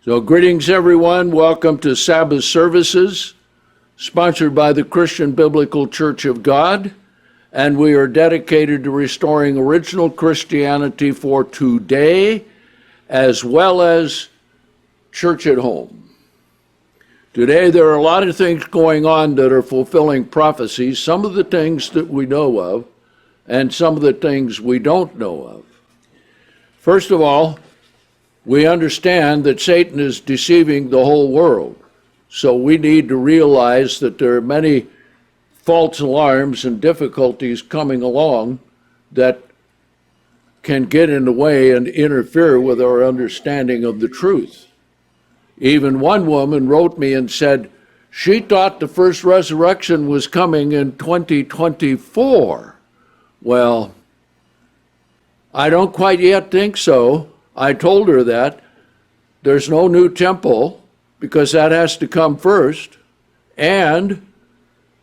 So greetings everyone, welcome to Sabbath services, sponsored by the Christian Biblical Church of God, and we are dedicated to restoring original Christianity for today, as well as church at home. Today there are a lot of things going on that are fulfilling prophecies, some of the things that we know of, and some of the things we don't know of. First of all, we understand that Satan is deceiving the whole world. So we need to realize that there are many false alarms and difficulties coming along that can get in the way and interfere with our understanding of the truth. Even one woman wrote me and said she thought the first resurrection was coming in 2024. Well, I don't quite yet think so. I told her that there's no new temple because that has to come first, and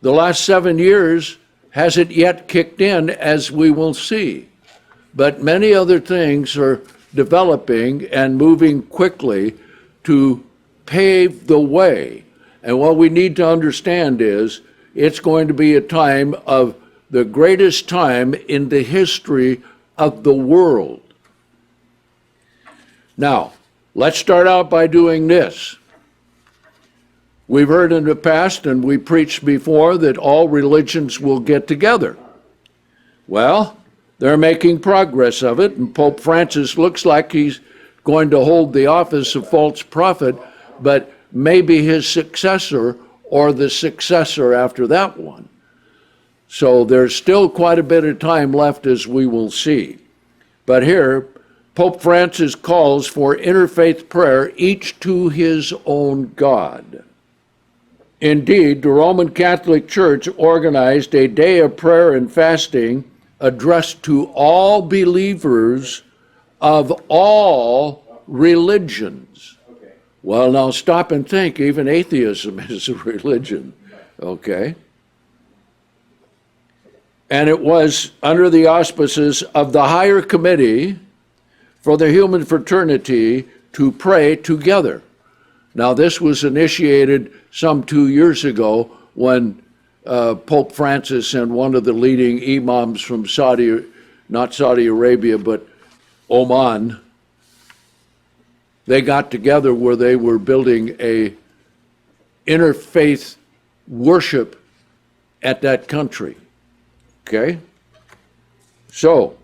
the last 7 years hasn't yet kicked in, as we will see. But many other things are developing and moving quickly to pave the way. And what we need to understand is it's going to be a time of the greatest time in the history of the world. Now, let's start out by doing this. We've heard in the past, and we preached before, that all religions will get together. Well, they're making progress of it, and Pope Francis looks like he's going to hold the office of false prophet, but maybe his successor or the successor after that one. So there's still quite a bit of time left, as we will see. But here, Pope Francis calls for interfaith prayer, each to his own God. Indeed, the Roman Catholic Church organized a day of prayer and fasting addressed to all believers of all religions. Okay. Well, now stop and think, even atheism is a religion, okay? And it was under the auspices of the Higher Committee for the Human Fraternity to pray together. Now, this was initiated some 2 years ago when Pope Francis and one of the leading imams from not Saudi Arabia, but Oman, they got together where they were building a interfaith worship at that country. Okay? So,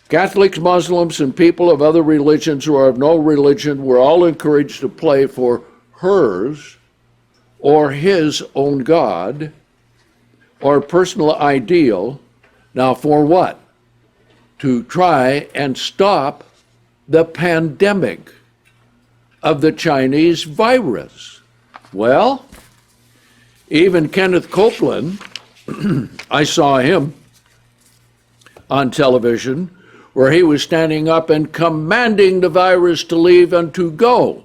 Catholics, Muslims, and people of other religions who are of no religion were all encouraged to pray for hers or his own God or personal ideal. Now, for what? To try and stop the pandemic of the Chinese virus. Well, even Kenneth Copeland, I saw him on television, where he was standing up and commanding the virus to leave and to go.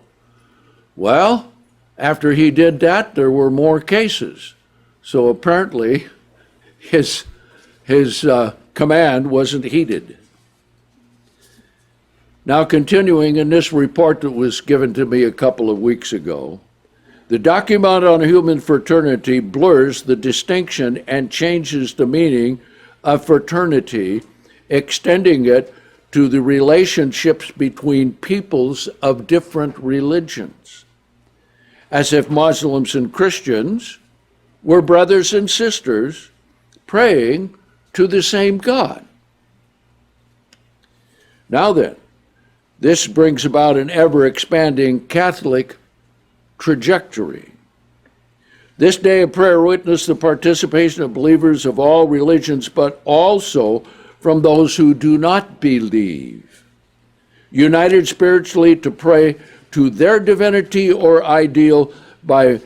Well, after he did that, there were more cases. So apparently, his command wasn't heeded. Now, continuing in this report that was given to me a couple of weeks ago, the document on human fraternity blurs the distinction and changes the meaning of fraternity, extending it to the relationships between peoples of different religions, as if Muslims and Christians were brothers and sisters praying to the same God. Now then, this brings about an ever-expanding Catholic trajectory. This day of prayer witnessed the participation of believers of all religions, but also from those who do not believe, united spiritually to pray to their divinity or ideal by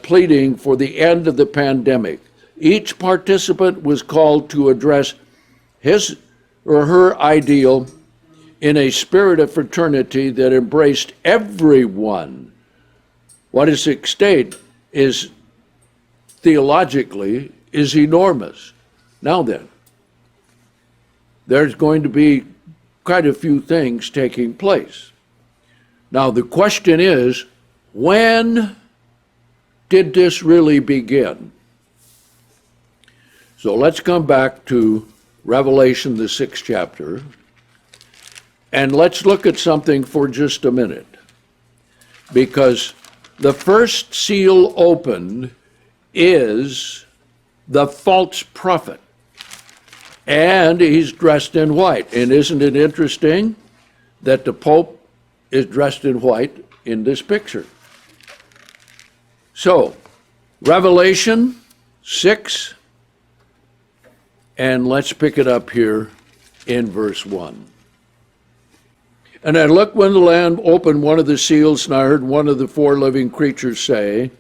pleading for the end of the pandemic. Each participant was called to address his or her ideal in a spirit of fraternity that embraced everyone. What is at stake is theologically is enormous. Now then, there's going to be quite a few things taking place. Now the question is, when did this really begin? So let's come back to Revelation, the 6th chapter, and let's look at something for just a minute. Because the first seal opened is the false prophet, and he's dressed in white. And isn't it interesting that the Pope is dressed in white in this picture? So, Revelation 6, and let's pick it up here in verse 1. And I looked when the Lamb opened one of the seals, and I heard one of the four living creatures say,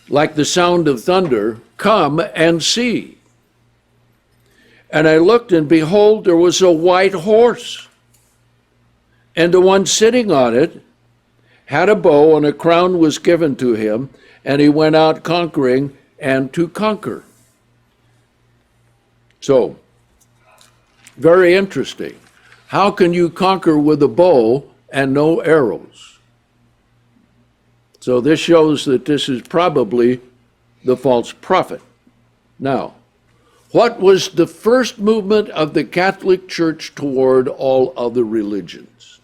like the sound of thunder, "Come and see." And I looked, and behold, there was a white horse, and the one sitting on it had a bow, and a crown was given to him, and he went out conquering and to conquer. So, very interesting. How can you conquer with a bow and no arrows? So this shows that this is probably the false prophet. Now, what was the first movement of the Catholic Church toward all other religions?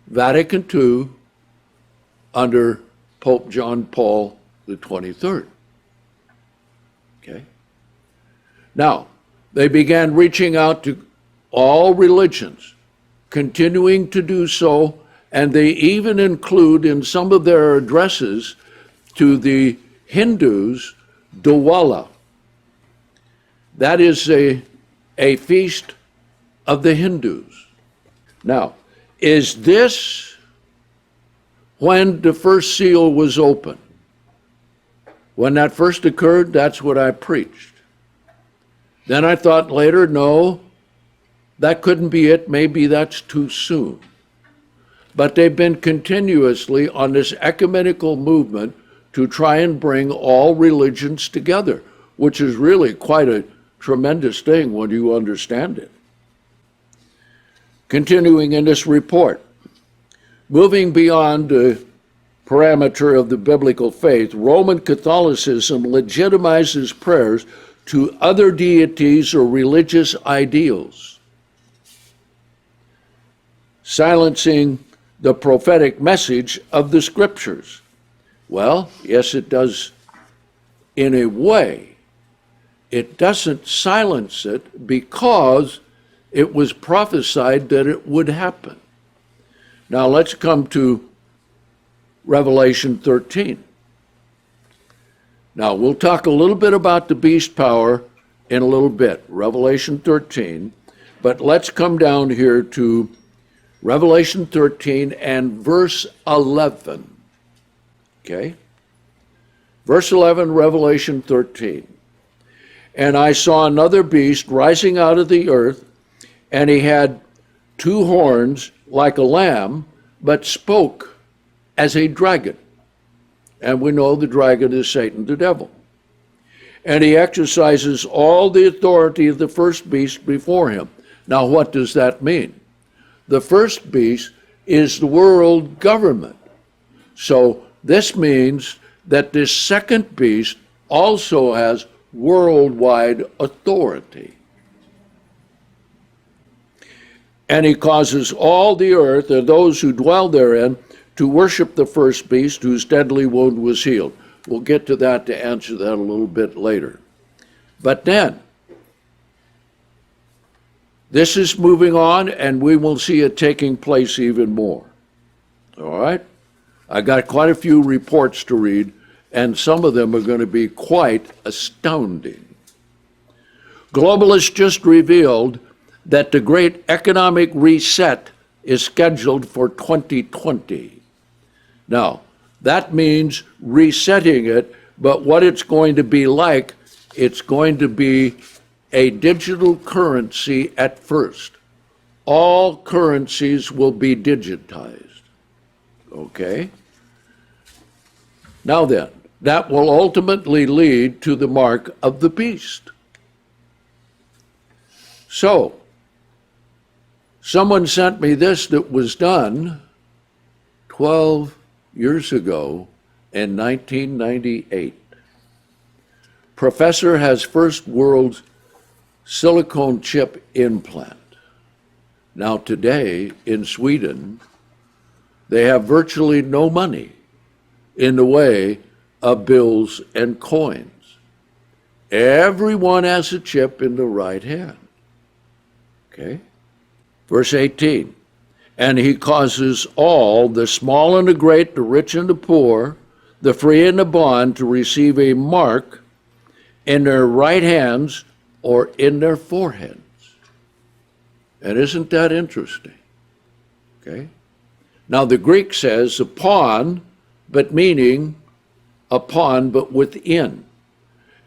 Vatican II under Pope John Paul the 23rd. Okay. Now, they began reaching out to all religions, continuing to do so, and they even include in some of their addresses to the Hindus, Diwali. That is a feast of the Hindus. Now, is this when the first seal was opened? When that first occurred, that's what I preached. Then I thought later, no, that couldn't be it. Maybe that's too soon. But they've been continuously on this ecumenical movement to try and bring all religions together, which is really quite a tremendous thing when you understand it. Continuing in this report, moving beyond the parameter of the biblical faith, Roman Catholicism legitimizes prayers to other deities or religious ideals, silencing the prophetic message of the scriptures. Well, yes, it does in a way. It doesn't silence it because it was prophesied that it would happen. Now let's come to Revelation 13. Now, we'll talk a little bit about the beast power in a little bit, Revelation 13, but let's come down here to Revelation 13 and verse 11. Okay? Verse 11, Revelation 13. And I saw another beast rising out of the earth, and he had two horns like a lamb, but spoke as a dragon. And we know the dragon is Satan, the devil. And he exercises all the authority of the first beast before him. Now, what does that mean? The first beast is the world government. So this means that this second beast also has worldwide authority. And he causes all the earth and those who dwell therein to worship the first beast whose deadly wound was healed. We'll get to that to answer that a little bit later. But then, this is moving on, and we will see it taking place even more. All right? I got quite a few reports to read, and some of them are going to be quite astounding. Globalists just revealed that the great economic reset is scheduled for 2020. Now, that means resetting it, but what it's going to be like, it's going to be a digital currency at first. All currencies will be digitized. Okay? Now then, that will ultimately lead to the mark of the beast. So, Someone sent me this that was done 12 years ago in 1998. Professor has first world silicone chip implant. Now today in Sweden, they have virtually no money in the way of bills and coins. Everyone has a chip in the right hand. Okay? Verse 18, and he causes all, the small and the great, the rich and the poor, the free and the bond, to receive a mark in their right hands or in their foreheads. And isn't that interesting? Okay? Now the Greek says upon, but meaning upon, but within.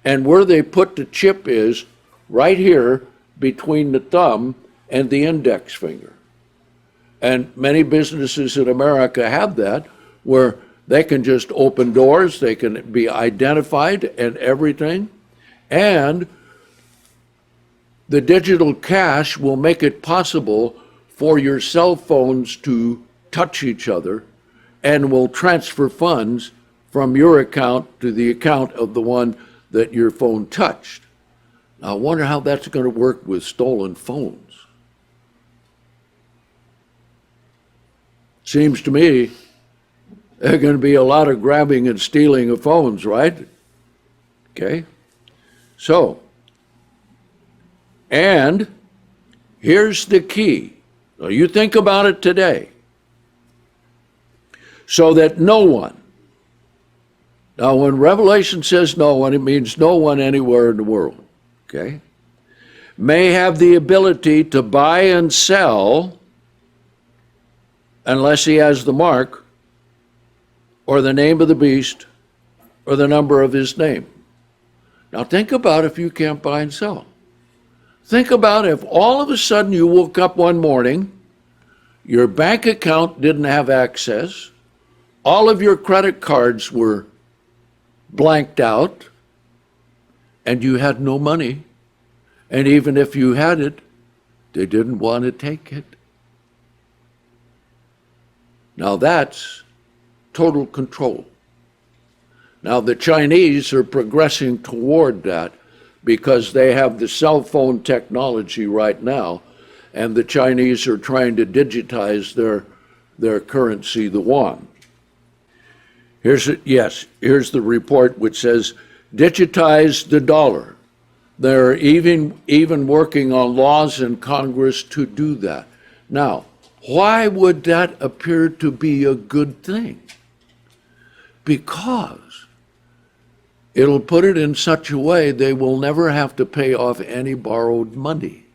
And where they put the chip is right here between the thumb and the index finger. And many businesses in America have that, where they can just open doors, they can be identified and everything. And the digital cash will make it possible for your cell phones to touch each other and will transfer funds from your account to the account of the one that your phone touched. Now, I wonder how that's going to work with stolen phones. Seems to me there's going to be a lot of grabbing and stealing of phones, right? Okay. So, and here's the key. Now, you think about it today. So that no one, now when Revelation says no one, it means no one anywhere in the world, okay, may have the ability to buy and sell unless he has the mark or the name of the beast or the number of his name. Now think about if you can't buy and sell. Think about if all of a sudden you woke up one morning, your bank account didn't have access, all of your credit cards were blanked out, and you had no money, and even if you had it, they didn't want to take it. Now that's total control. Now the Chinese are progressing toward that because they have the cell phone technology right now, and the Chinese are trying to digitize their currency, the yuan. Here's the report which says, digitize the dollar. They're even working on laws in Congress to do that. Now, why would that appear to be a good thing? Because it'll put it in such a way they will never have to pay off any borrowed money.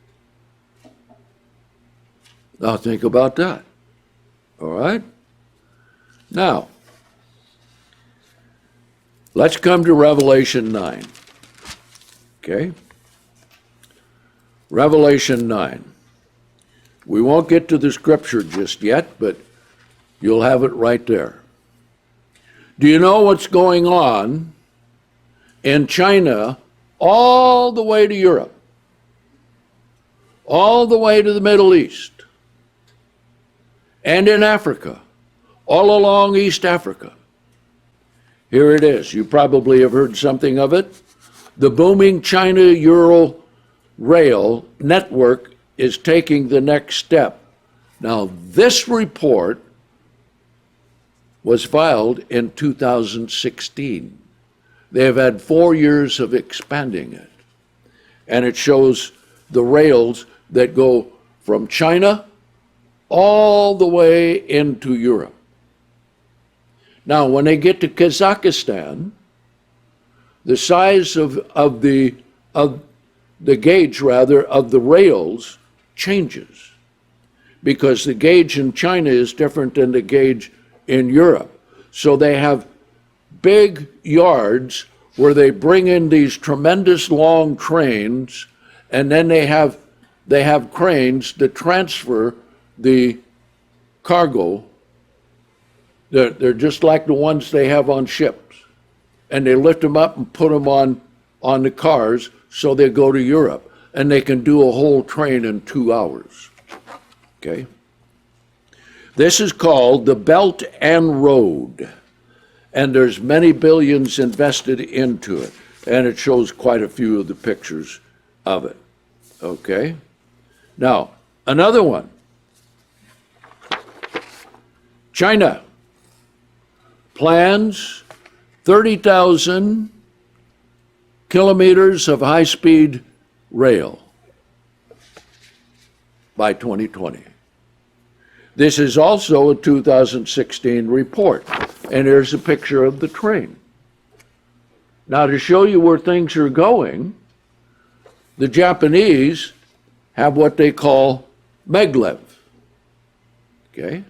Now think about that. All right? Now, let's come to Revelation 9. Okay? Revelation 9. We won't get to the scripture just yet, but you'll have it right there. Do you know what's going on in China all the way to Europe, all the way to the Middle East, and in Africa, all along East Africa? Here it is. You probably have heard something of it. The booming China-Ural rail network is taking the next step. Now, this report was filed in 2016. They have had 4 years of expanding it. And it shows the rails that go from China all the way into Europe. Now, when they get to Kazakhstan, the size of the gauge, rather, of the rails changes, because the gauge in China is different than the gauge in Europe. So they have big yards where they bring in these tremendous long trains, and then they have cranes that transfer the cargo. They're just like the ones they have on ships, and they lift them up and put them on the cars so they go to Europe, and they can do a whole train in 2 hours. Okay? This is called the Belt and Road, and there's many billions invested into it, and it shows quite a few of the pictures of it. Okay? Now, another one. China plans 30,000 kilometers of high-speed rail by 2020. This is also a 2016 report, and here's a picture of the train. Now, to show you where things are going, the Japanese have what they call maglev. Okay?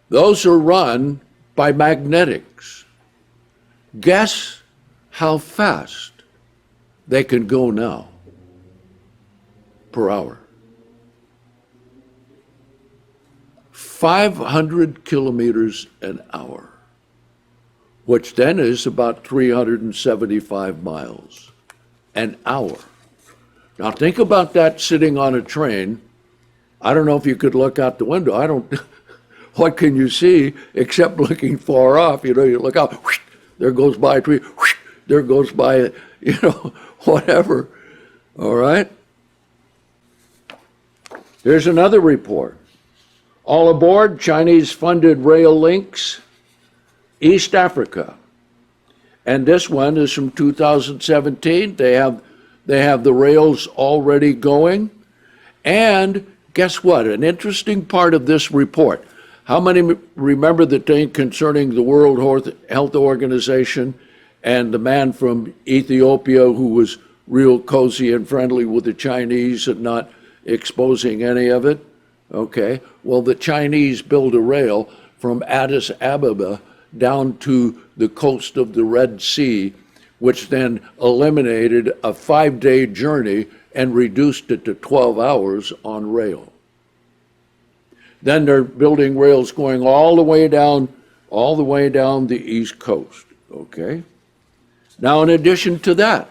Those are run by magnetics. Guess how fast they can go now per hour? 500 kilometers an hour, which then is about 375 miles an hour. Now think about that sitting on a train. I don't know if you could look out the window. I don't, what can you see except looking far off? You know, you look out, whoosh, there goes by a tree, whoosh, there goes by, you know, whatever. All right? Here's another report. All aboard, Chinese-funded rail links, East Africa. And this one is from 2017. They have the rails already going. And guess what? An interesting part of this report. How many remember the thing concerning the World Health Organization and the man from Ethiopia who was real cozy and friendly with the Chinese and not exposing any of it? Okay, well, the Chinese built a rail from Addis Ababa down to the coast of the Red Sea, which then eliminated a 5-day journey and reduced it to 12 hours on rail. Then they're building rails going all the way down the East Coast, okay? Now, in addition to that,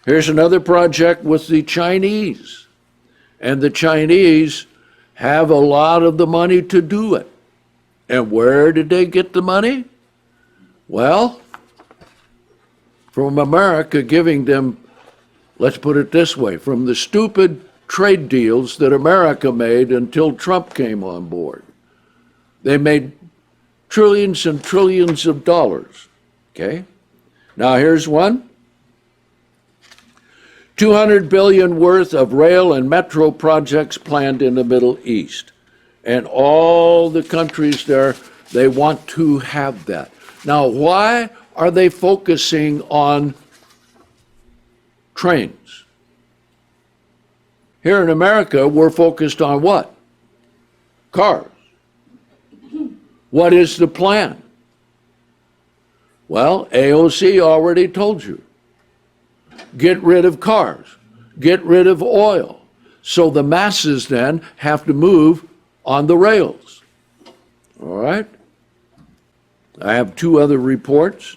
here's another project with the Chinese. And the Chinese have a lot of the money to do it. And where did they get the money? Well, from America giving them, let's put it this way, from the stupid trade deals that America made until Trump came on board. They made trillions and trillions of dollars, okay? Now here's one. 200 billion worth of rail and metro projects planned in the Middle East. And all the countries there, they want to have that. Now, why are they focusing on trains? Here in America, we're focused on what? Cars. What is the plan? Well, AOC already told you. Get rid of cars, get rid of oil. So the masses then have to move on the rails. All right? I have two other reports.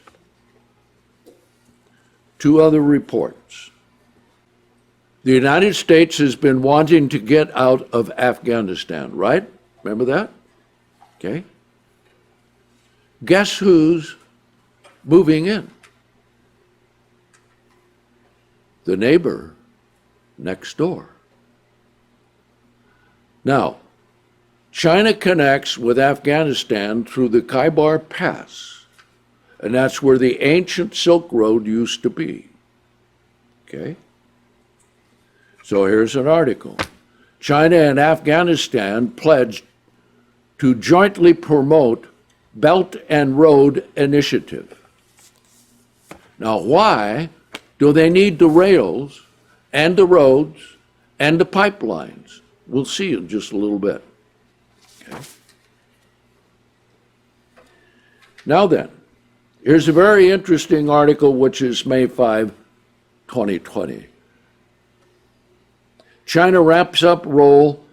The United States has been wanting to get out of Afghanistan, right? Remember that? Okay. Guess who's moving in? The neighbor next door. Now, China connects with Afghanistan through the Khyber Pass, and that's where the ancient Silk Road used to be. Okay? So here's an article. China and Afghanistan pledged to jointly promote Belt and Road Initiative. Now, why do they need the rails and the roads and the pipelines? We'll see in just a little bit. Okay. Now then, here's a very interesting article, which is May 5, 2020. China wraps up role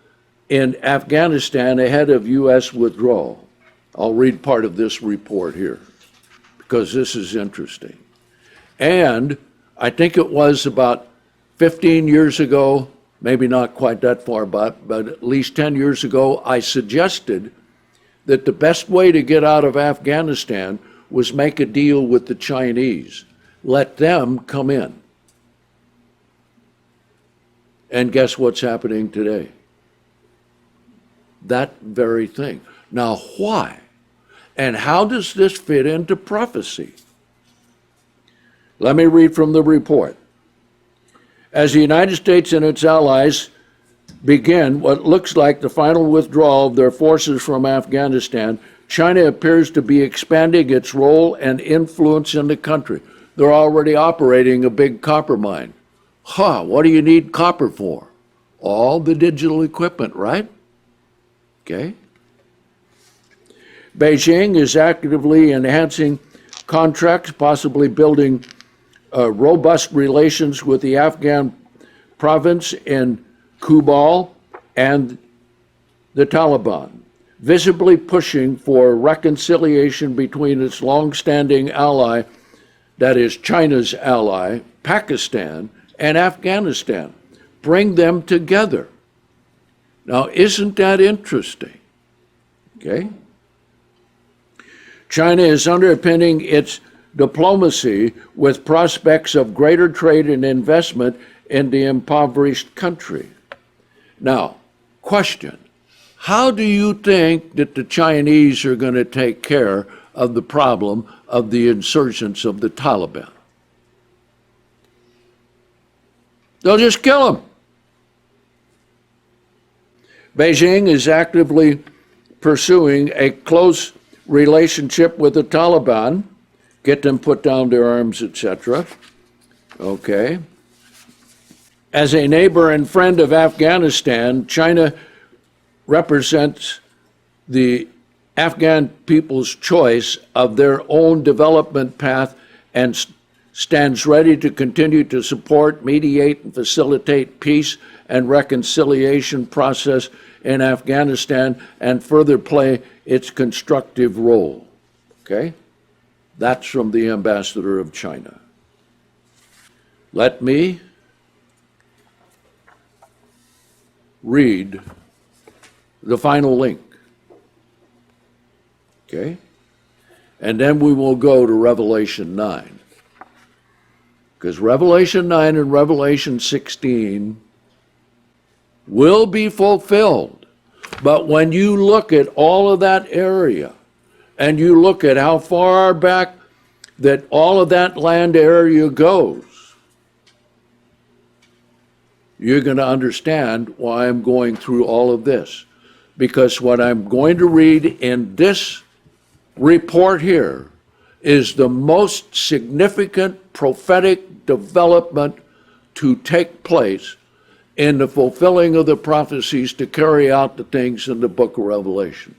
in Afghanistan ahead of U.S. withdrawal. I'll read part of this report here because this is interesting. And I think it was about 15 years ago, maybe not quite that far back, but at least 10 years ago, I suggested that the best way to get out of Afghanistan was make a deal with the Chinese. Let them come in. And guess what's happening today? That very thing. Now, why? And how does this fit into prophecy? Let me read from the report. As the United States and its allies begin what looks like the final withdrawal of their forces from Afghanistan, China appears to be expanding its role and influence in the country. They're already operating a big copper mine. What do you need copper for? All the digital equipment, right? Okay. Beijing is actively enhancing contracts, possibly building robust relations with the Afghan province in Kabul and the Taliban, visibly pushing for reconciliation between its long-standing ally, that is China's ally, Pakistan, and Afghanistan. Bring them together. Now, isn't that interesting? Okay. China is underpinning its diplomacy with prospects of greater trade and investment in the impoverished country. Now, question, how do you think that the Chinese are going to take care of the problem of the insurgents of the Taliban? They'll just kill them. Beijing is actively pursuing a close relationship with the Taliban, get them put down their arms, etc. Okay. As a neighbor and friend of Afghanistan, China represents the Afghan people's choice of their own development path and stands ready to continue to support, mediate, and facilitate peace and reconciliation process in Afghanistan and further play its constructive role. Okay? That's from the ambassador of China. Let me read the final link. Okay? And then we will go to Revelation 9. Because Revelation 9 and Revelation 16 will be fulfilled. But when you look at all of that area, and you look at how far back that all of that land area goes, you're going to understand why I'm going through all of this. Because what I'm going to read in this report here is the most significant prophetic development to take place in the fulfilling of the prophecies to carry out the things in the book of Revelation.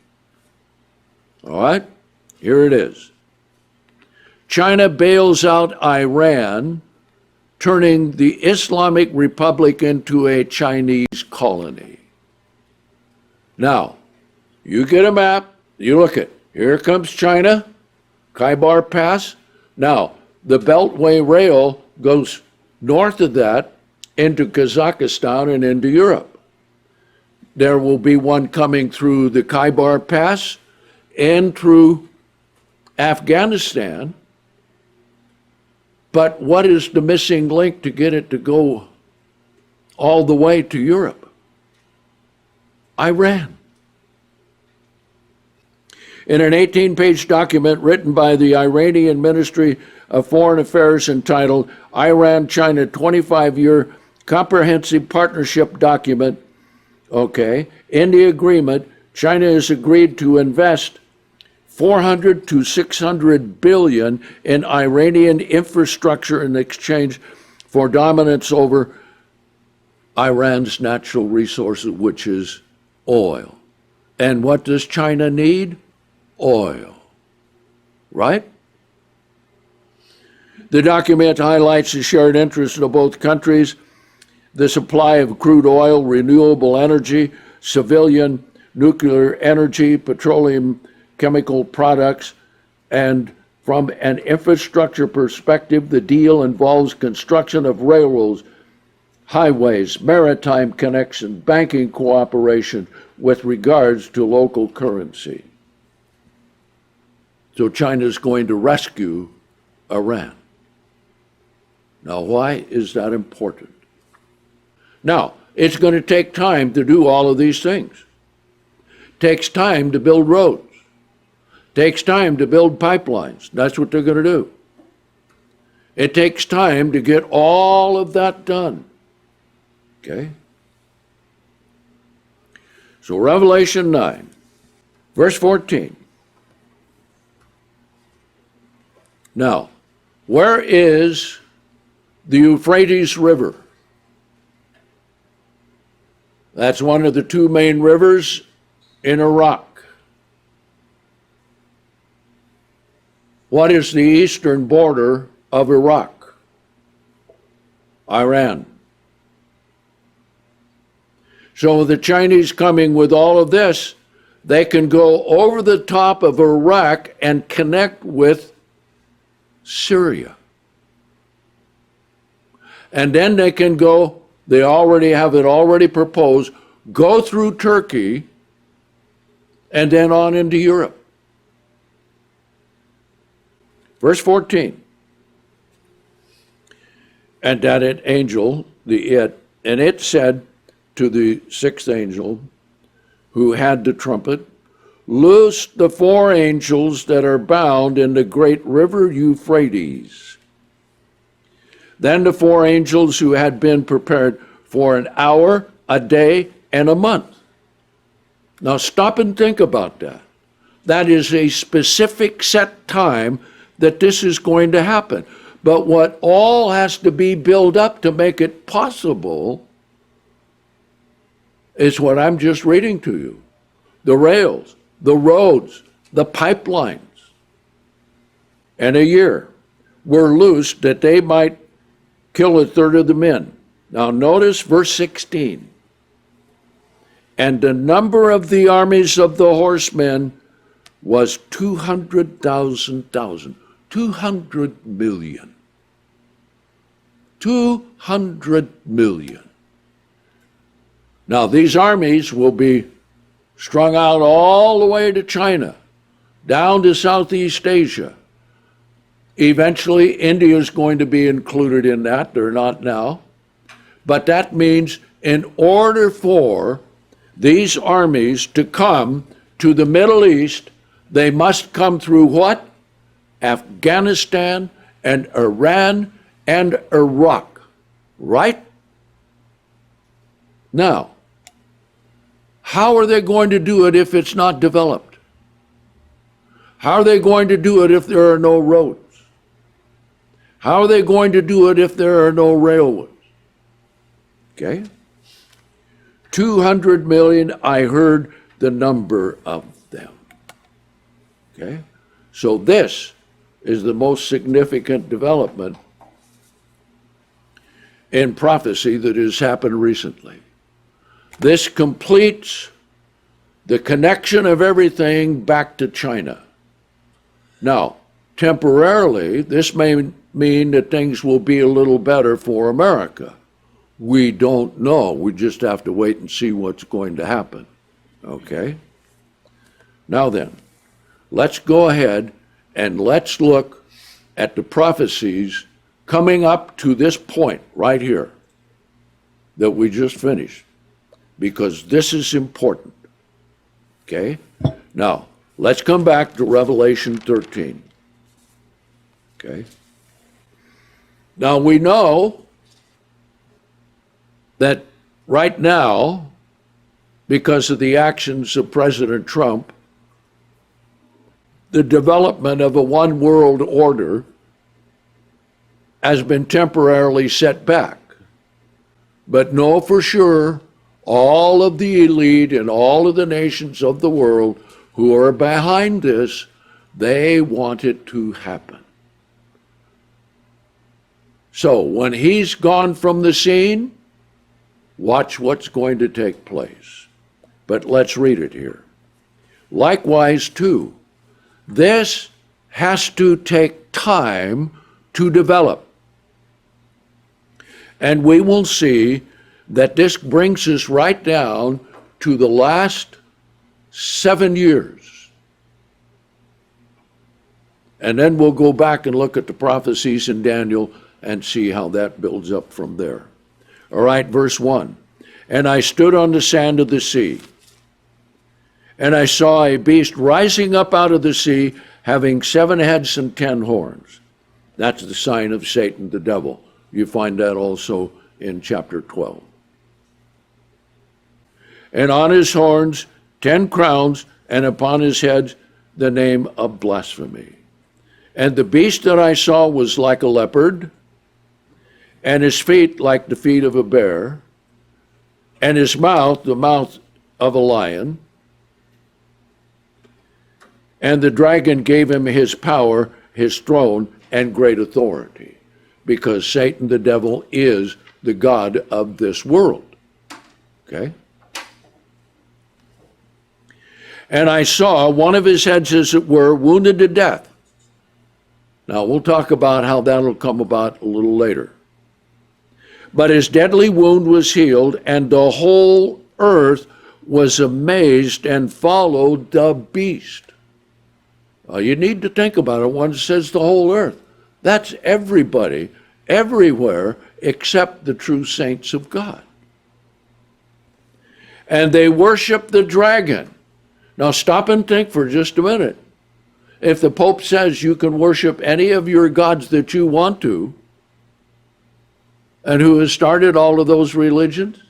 All right, here it is. China bails out Iran, turning the Islamic Republic into a Chinese colony. Now, you get a map, you look at, here comes China, Khyber Pass. Now, the Beltway Rail goes north of that into Kazakhstan and into Europe. There will be one coming through the Khyber Pass and through Afghanistan. But what is the missing link to get it to go all the way to Europe? Iran. In an 18-page document written by the Iranian Ministry of Foreign Affairs entitled Iran-China 25-Year Comprehensive Partnership Document, in the agreement, China has agreed to invest 400 to 600 billion in Iranian infrastructure in exchange for dominance over Iran's natural resources, which is oil. And what does China need? Oil. Right? The document highlights the shared interest of both countries, the supply of crude oil, renewable energy, civilian nuclear energy, petroleum chemical products, and from an infrastructure perspective, the deal involves construction of railroads, highways, maritime connection, banking cooperation with regards to local currency. So China's going to rescue Iran. Now, why is that important? Now, it's going to take time to do all of these things. It takes time to build roads. It takes time to build pipelines. That's what they're going to do. It takes time to get all of that done. Okay? So Revelation 9, verse 14. Now, where is the Euphrates River? That's one of the two main rivers in Iraq. What is the eastern border of Iraq? Iran. So the Chinese coming with all of this, they can go over the top of Iraq and connect with Syria. And then they can go, they already have it already proposed, go through Turkey and then on into Europe. Verse 14. And that angel, and it said to the sixth angel who had the trumpet, loose the four angels that are bound in the great river Euphrates. Then the four angels who had been prepared for an hour, a day, and a month. Now stop and think about that. That is a specific set time that this is going to happen. But what all has to be built up to make it possible is what I'm just reading to you. The rails, the roads, the pipelines. And a year were loosed that they might kill a third of the men. Now notice verse 16. And the number of the armies of the horsemen was 200,000. 200 million. 200 million. Now these armies will be strung out all the way to China, down to Southeast Asia. Eventually, India is going to be included in that. They're not now. But that means in order for these armies to come to the Middle East, they must come through what? Afghanistan and Iran and Iraq, right? Now, how are they going to do it if it's not developed? How are they going to do it if there are no roads? How are they going to do it if there are no railways? Okay? 200 million, I heard the number of them. Okay? So this is the most significant development in prophecy that has happened recently. This completes the connection of everything back to China. Now, temporarily, this may mean that things will be a little better for America. We don't know. We just have to wait and see what's going to happen. Okay? Now then, let's go ahead and let's look at the prophecies coming up to this point right here that we just finished, because this is important. Okay? Now, let's come back to Revelation 13. Okay? Now, we know that right now, because of the actions of President Trump, the development of a one world order has been temporarily set back. But know for sure, all of the elite and all of the nations of the world who are behind this, they want it to happen. So when he's gone from the scene, watch what's going to take place. But let's read it here. Likewise, too, this has to take time to develop. And we will see that this brings us right down to the last 7 years. And then we'll go back and look at the prophecies in Daniel and see how that builds up from there. All right, verse 1. And I stood on the sand of the sea, and I saw a beast rising up out of the sea, having 7 heads and 10 horns. That's the sign of Satan, the devil. You find that also in chapter 12. And on his horns 10 crowns, and upon his heads the name of blasphemy. And the beast that I saw was like a leopard, and his feet like the feet of a bear, and his mouth the mouth of a lion. And the dragon gave him his power, his throne, and great authority, because Satan the devil is the god of this world. Okay? And I saw one of his heads, as it were, wounded to death. Now, we'll talk about how that'll come about a little later. But his deadly wound was healed, and the whole earth was amazed and followed the beast. You need to think about it when it says the whole earth. That's everybody, everywhere, except the true saints of God. And they worship the dragon. Now stop and think for just a minute. If the Pope says you can worship any of your gods that you want to, and who has started all of those religions?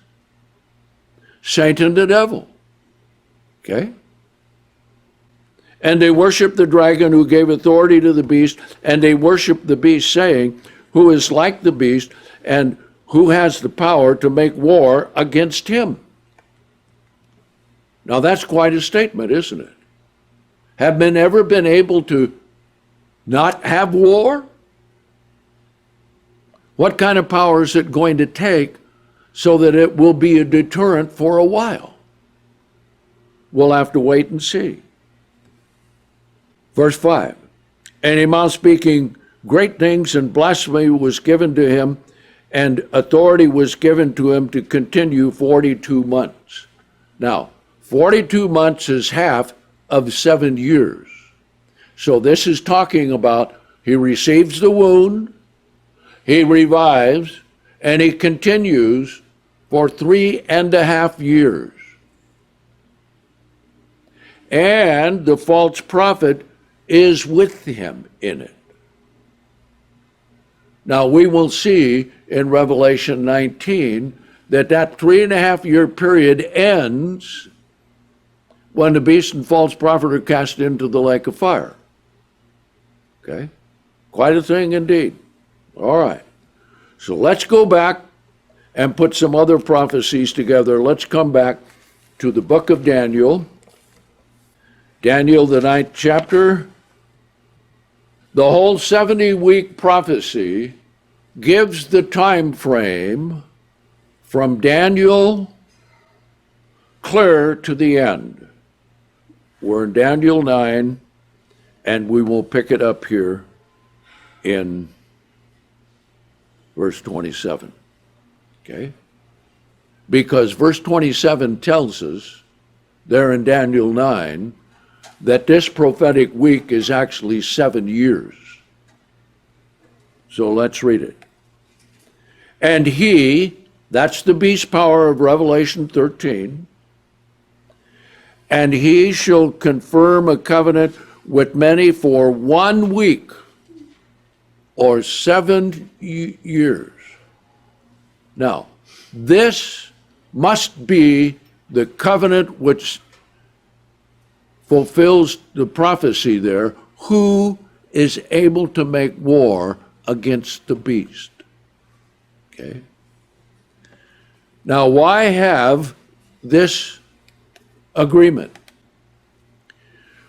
Satan the devil. Okay? And they worship the dragon who gave authority to the beast, and they worship the beast, saying, who is like the beast, and who has the power to make war against him. Now that's quite a statement, isn't it? Have men ever been able to not have war? What kind of power is it going to take so that it will be a deterrent for a while? We'll have to wait and see. Verse 5, and a mouth speaking great things, and blasphemy was given to him, and authority was given to him to continue 42 months. Now, 42 months is half of 7 years. So this is talking about he receives the wound, he revives, and he continues for 3.5 years. And the false prophet is with him in it. Now we will see in Revelation 19 that 3.5 year period ends when the beast and false prophet are cast into the lake of fire. Okay? Quite a thing indeed. All right. So let's go back and put some other prophecies together. Let's come back to the book of Daniel. Daniel, the 9th chapter. The whole 70-week prophecy gives the time frame from Daniel clear to the end. We're in Daniel 9, and we will pick it up here in verse 27. Okay? Because verse 27 tells us there in Daniel 9 that this prophetic week is actually 7 years. So let's read it. And he, that's the beast power of Revelation 13, and he shall confirm a covenant with many for 1 week, or 7 years. Now, this must be the covenant which fulfills the prophecy there, who is able to make war against the beast. Okay? Now, why have this agreement?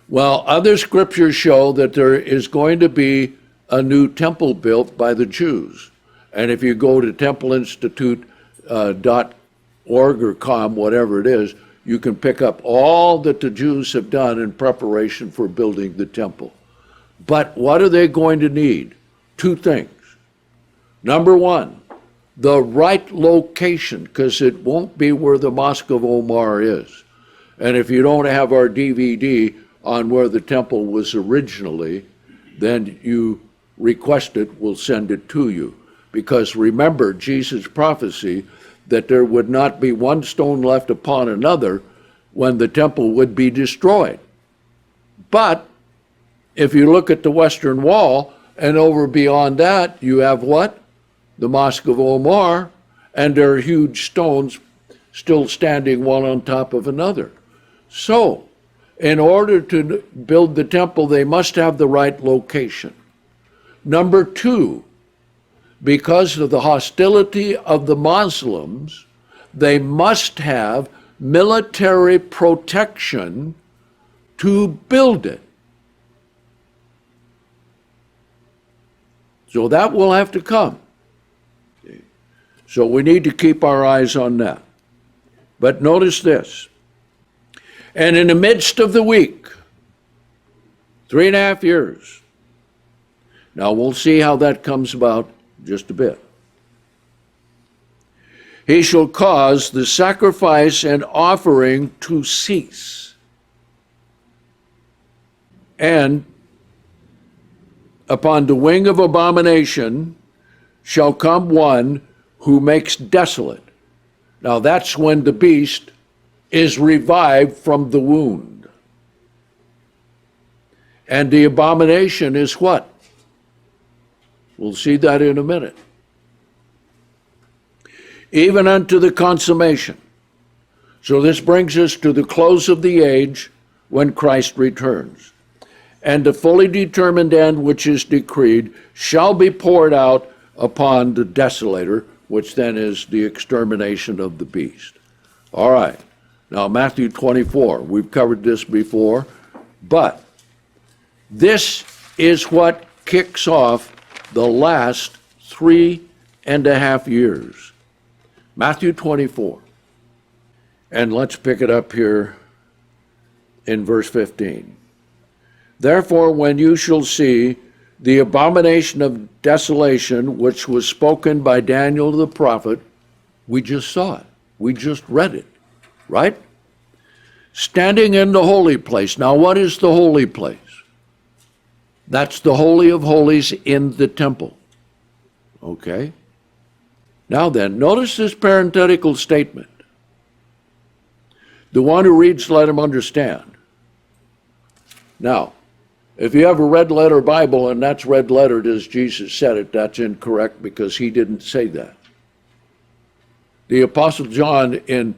Well, other scriptures show that there is going to be a new temple built by the Jews. And if you go to templeinstitute.org or com, whatever it is, you can pick up all that the Jews have done in preparation for building the temple. But what are they going to need? 2 things. Number 1, the right location, because it won't be where the Mosque of Omar is. And if you don't have our DVD on where the temple was originally, then you request it, we'll send it to you. Because remember Jesus' prophecy that there would not be one stone left upon another when the temple would be destroyed. But if you look at the Western Wall, and over beyond that, you have what? The Mosque of Omar, and there are huge stones still standing one on top of another. So, in order to build the temple, they must have the right location. Number two, because of the hostility of the Muslims, they must have military protection to build it. So that will have to come. So we need to keep our eyes on that. But notice this. And in the midst of the week, 3.5 years. Now we'll see how that comes about in just a bit. He shall cause the sacrifice and offering to cease. And upon the wing of abomination shall come one who makes desolate. Now that's when the beast is revived from the wound. And the abomination is what? We'll see that in a minute. Even unto the consummation. So this brings us to the close of the age when Christ returns. And the fully determined end which is decreed shall be poured out upon the desolator, which then is the extermination of the beast. All right. Now, Matthew 24, we've covered this before, but this is what kicks off the last 3.5 years. Matthew 24. And let's pick it up here in verse 15. Therefore, when you shall see the abomination of desolation, which was spoken by Daniel the prophet, we just saw it. We just read it, right? Standing in the holy place. Now, what is the holy place? That's the Holy of Holies in the temple. Okay? Now then, notice this parenthetical statement. The one who reads, let him understand. Now, if you have a red letter Bible and that's red lettered as Jesus said it, that's incorrect because he didn't say that. The Apostle John, in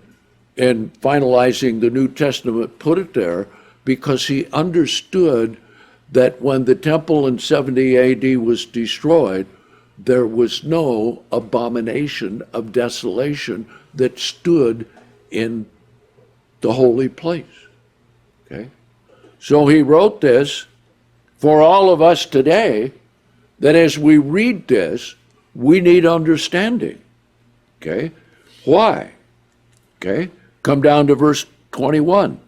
finalizing the New Testament, put it there because he understood that when the temple in 70 AD was destroyed, there was no abomination of desolation that stood in the holy place. Okay? So he wrote this for all of us today, that as we read this, we need understanding. Okay? Why? Okay? Come down to verse 21.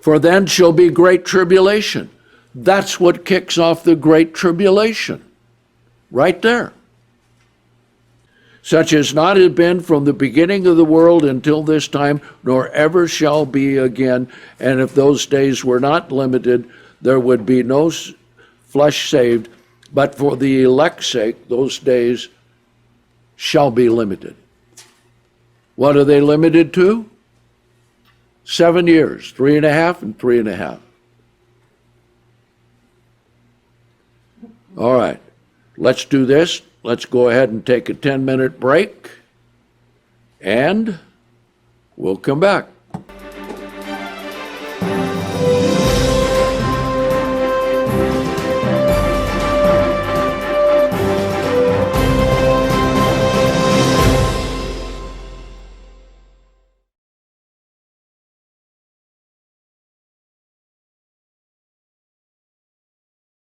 For then shall be great tribulation. That's what kicks off the great tribulation. Right there. Such as not had been from the beginning of the world until this time, nor ever shall be again. And if those days were not limited, there would be no flesh saved. But for the elect's sake, those days shall be limited. What are they limited to? 7 years, 3.5 and 3.5. All right, let's do this. Let's go ahead and take a 10-minute break, and we'll come back.